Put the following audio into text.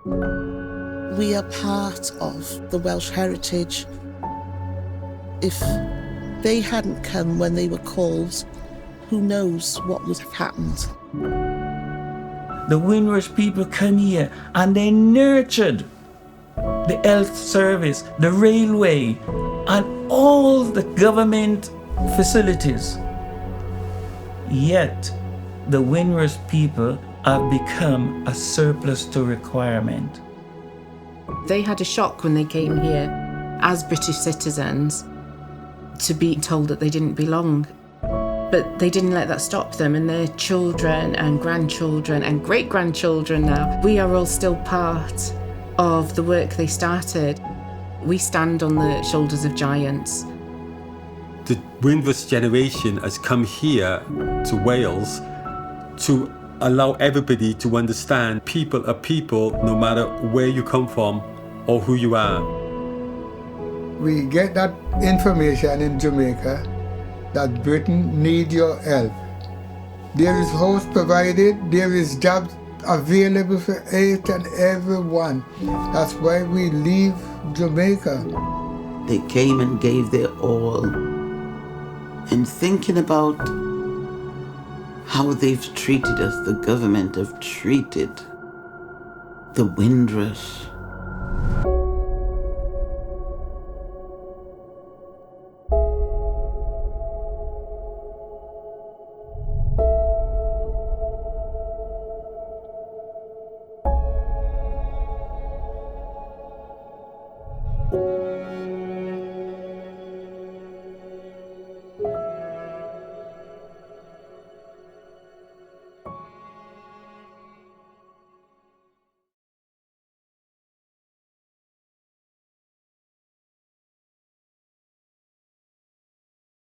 We are part of the Welsh heritage. If they hadn't come when they were called, who knows what would have happened. The Windrush people come here and they nurtured the health service, the railway, and all the government facilities. Yet, the Windrush people have become a surplus to requirement. They had a shock when they came here as British citizens to be told that they didn't belong. But they didn't let that stop them, and their children and grandchildren and great-grandchildren now, we are all still part of the work they started. We stand on the shoulders of giants. The Windrush generation has come here to Wales to allow everybody to understand people are people no matter where you come from or who you are. We get that information in Jamaica that Britain need your help. There is house provided, there is jobs available for each and every one. That's why we leave Jamaica. They came and gave their all. And thinking about how they've treated us, the government have treated the Windrush.